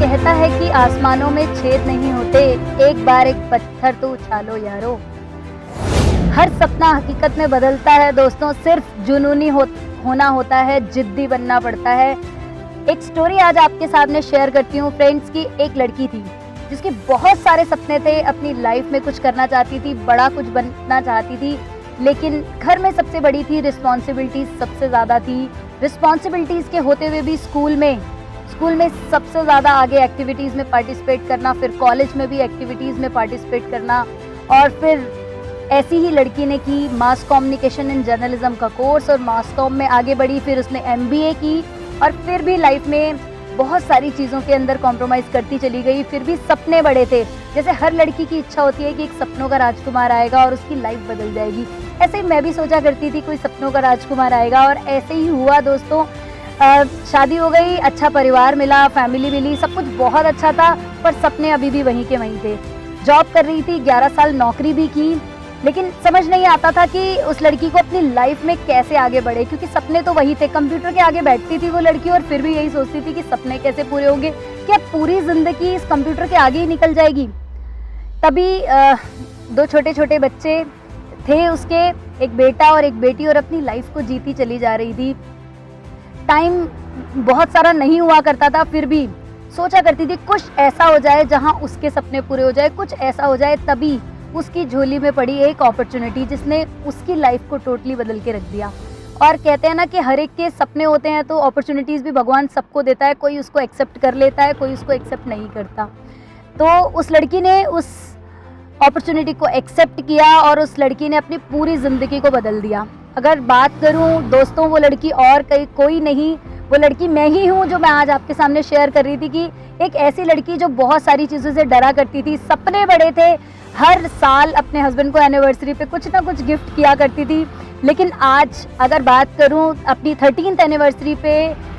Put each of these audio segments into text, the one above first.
कहता है कि आसमानों में छेद नहीं होते, एक बार एक पत्थर तो उछालो यारो। हर सपना हकीकत में बदलता है दोस्तों, सिर्फ जुनूनी होना होता है, जिद्दी बनना पड़ता है। एक स्टोरी आज आपके सामने शेयर करती हूँ फ्रेंड्स की। एक लड़की थी जिसके बहुत सारे सपने थे, अपनी लाइफ में कुछ करना चाहती थी, बड़ा कुछ बनना चाहती थी, लेकिन घर में सबसे बड़ी थी, रिस्पॉन्सिबिलिटीज सबसे ज़्यादा थी। रिस्पॉन्सिबिलिटीज़ के होते हुए भी स्कूल में सबसे ज़्यादा आगे एक्टिविटीज़ में पार्टिसिपेट करना, फिर कॉलेज में भी एक्टिविटीज़ में पार्टिसिपेट करना, और फिर ऐसी ही लड़की ने की मास कम्युनिकेशन एंड जर्नलिज्म का कोर्स और मास कॉम में आगे बढ़ी। फिर उसने MBA की और फिर भी लाइफ में बहुत सारी चीज़ों के अंदर कॉम्प्रोमाइज़ करती चली गई। फिर भी सपने बड़े थे, जैसे हर लड़की की इच्छा होती है कि एक सपनों का राजकुमार आएगा और उसकी लाइफ बदल जाएगी। ऐसे ही मैं भी सोचा करती थी कोई सपनों का राजकुमार आएगा, और ऐसे ही हुआ दोस्तों। शादी हो गई, अच्छा परिवार मिला, फैमिली मिली, सब कुछ बहुत अच्छा था, पर सपने अभी भी वहीं के वहीं थे। जॉब कर रही थी, 11 साल नौकरी भी की, लेकिन समझ नहीं आता था कि उस लड़की को अपनी लाइफ में कैसे आगे बढ़े, क्योंकि सपने तो वही थे। कंप्यूटर के आगे बैठती थी वो लड़की और फिर भी यही सोचती थी कि सपने कैसे पूरे होंगे, क्या पूरी ज़िंदगी इस कंप्यूटर के आगे ही निकल जाएगी। तभी 2 छोटे छोटे बच्चे थे उसके, एक बेटा और एक बेटी, और अपनी लाइफ को जीती चली जा रही थी। टाइम बहुत सारा नहीं हुआ करता था, फिर भी सोचा करती थी कुछ ऐसा हो जाए जहां उसके सपने पूरे हो जाए, कुछ ऐसा हो जाए। तभी उसकी झोली में पड़ी एक अपॉर्चुनिटी जिसने उसकी लाइफ को टोटली बदल के रख दिया। और कहते हैं ना कि हर एक के सपने होते हैं, तो अपॉर्चुनिटीज़ भी भगवान सबको देता है, कोई उसको एक्सेप्ट कर लेता है, कोई उसको एक्सेप्ट नहीं करता। तो उस लड़की ने उस अपॉर्चुनिटी को एक्सेप्ट किया और उस लड़की ने अपनी पूरी ज़िंदगी को बदल दिया। अगर बात करूं दोस्तों, वो लड़की और कोई नहीं, वो लड़की मैं ही हूं, जो मैं आज आपके सामने शेयर कर रही थी कि एक ऐसी लड़की जो बहुत सारी चीज़ों से डरा करती थी, सपने बड़े थे, हर साल अपने हस्बैंड को एनिवर्सरी पे कुछ ना कुछ गिफ्ट किया करती थी। लेकिन आज अगर बात करूं, अपनी 13th एनिवर्सरी पे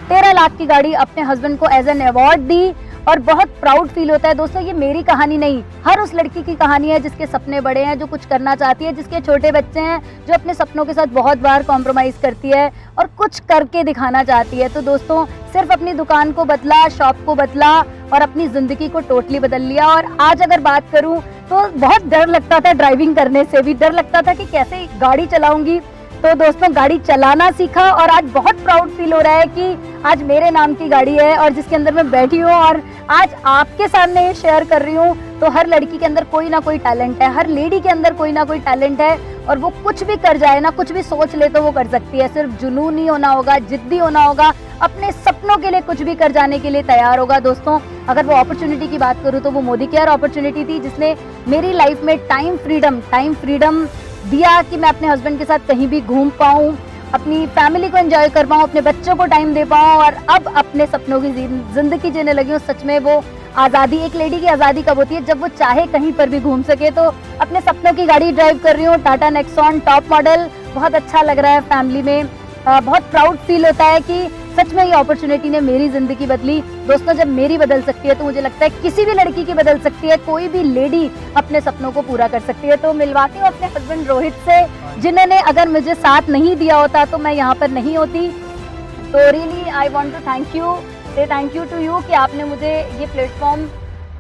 13 लाख की गाड़ी अपने हस्बैंड को एज एन अवार्ड दी, और बहुत प्राउड फील होता है दोस्तों। ये मेरी कहानी नहीं, हर उस लड़की की कहानी है जिसके सपने बड़े हैं, जो कुछ करना चाहती है, जिसके छोटे बच्चे हैं, जो अपने सपनों के साथ बहुत बार कॉम्प्रोमाइज़ करती है और कुछ करके दिखाना चाहती है। तो दोस्तों, सिर्फ अपनी दुकान को बदला, शॉप को बदला और अपनी ज़िंदगी को टोटली बदल लिया। और आज अगर बात करूँ तो बहुत डर लगता था, ड्राइविंग करने से भी डर लगता था कि कैसे गाड़ी चलाऊंगी। तो दोस्तों, गाड़ी चलाना सीखा और आज बहुत प्राउड फील हो रहा है कि आज मेरे नाम की गाड़ी है और जिसके अंदर मैं बैठी हूँ और आज आपके सामने शेयर कर रही हूँ। तो हर लड़की के अंदर कोई ना कोई टैलेंट है, हर लेडी के अंदर कोई ना कोई टैलेंट है, और वो कुछ भी कर जाए ना, कुछ भी सोच ले तो वो कर सकती है। सिर्फ जुनून नहीं होना होगा, जिद्दी होना होगा, अपने सपनों के लिए कुछ भी कर जाने के लिए तैयार होगा। दोस्तों, अगर वो अपॉर्चुनिटी की बात करूँ तो वो मोदी केयर अपॉर्चुनिटी थी, जिसने मेरी लाइफ में टाइम फ्रीडम दिया कि मैं अपने हस्बैंड के साथ कहीं भी घूम पाऊँ, अपनी फैमिली को एंजॉय कर पाऊँ, अपने बच्चों को टाइम दे पाऊँ और अब अपने सपनों की ज़िंदगी जीने लगी हूँ। सच में वो आज़ादी, एक लेडी की आज़ादी कब होती है, जब वो चाहे कहीं पर भी घूम सके। तो अपने सपनों की गाड़ी ड्राइव कर रही हूँ, टाटा नेक्सॉन टॉप मॉडल। बहुत अच्छा लग रहा है फैमिली में, बहुत प्राउड फील होता है कि सच में ये अपॉर्चुनिटी ने मेरी ज़िंदगी बदली। दोस्तों, जब मेरी बदल सकती है तो मुझे लगता है किसी भी लड़की की बदल सकती है, कोई भी लेडी अपने सपनों को पूरा कर सकती है। तो मिलवाती हूँ अपने हस्बैंड रोहित से, जिन्होंने अगर मुझे साथ नहीं दिया होता तो मैं यहाँ पर नहीं होती। तो really I want to thank you to you कि आपने मुझे ये प्लेटफॉर्म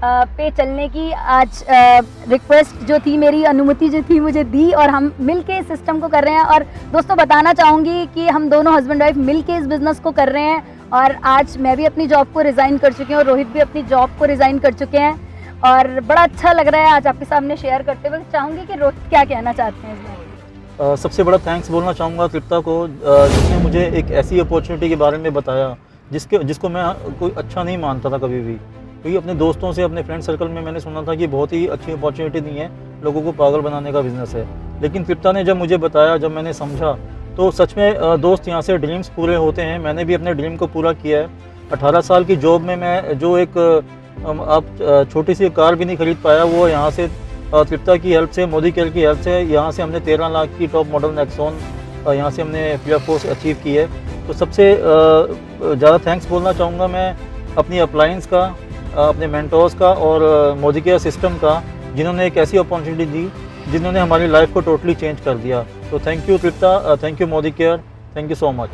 पे चलने की आज रिक्वेस्ट जो थी, मेरी अनुमति जो थी मुझे दी, और हम मिलके इस सिस्टम को कर रहे हैं। और दोस्तों, बताना चाहूँगी कि हम दोनों हस्बैंड वाइफ मिलके इस बिज़नेस को कर रहे हैं, और आज मैं भी अपनी जॉब को रिज़ाइन कर चुकी हूँ और रोहित भी अपनी जॉब को रिज़ाइन कर चुके हैं, और बड़ा अच्छा लग रहा है आज आपके सामने शेयर करते हुए। चाहूँगी कि रोहित क्या कहना चाहते हैं इसमें। सबसे बड़ा थैंक्स बोलना चाहूँगा तृप्ता को, जिसने मुझे एक ऐसी अपॉर्चुनिटी के बारे में बताया जिसको मैं कोई अच्छा नहीं मानता था कभी भी, क्योंकि अपने दोस्तों से, अपने फ्रेंड सर्कल में मैंने सुना था कि बहुत ही अच्छी अपॉर्चुनिटी नहीं है, लोगों को पागल बनाने का बिजनेस है। लेकिन तृप्ता ने जब मुझे बताया, जब मैंने समझा, तो सच में दोस्त, यहाँ से ड्रीम्स पूरे होते हैं। मैंने भी अपने ड्रीम को पूरा किया है। 18 साल की जॉब में मैं जो एक अब छोटी सी कार भी नहीं खरीद पाया, वो यहाँ से तृप्ता की हेल्प से, मोदी केयर की हेल्प से, यहाँ से हमने 13 लाख की टॉप मॉडल नेक्सॉन यहाँ से हमने फ्री ऑफ कॉस्ट अचीव की है। तो सबसे ज़्यादा थैंक्स बोलना चाहूँगा मैं अपनी अपलायंस का, अपने मेंटोर्स का और मोदी केयर सिस्टम का, जिन्होंने एक ऐसी अपॉर्चुनिटी दी जिन्होंने हमारी लाइफ को टोटली चेंज कर दिया। तो thank you Tripta, thank you Modi care, thank you so much.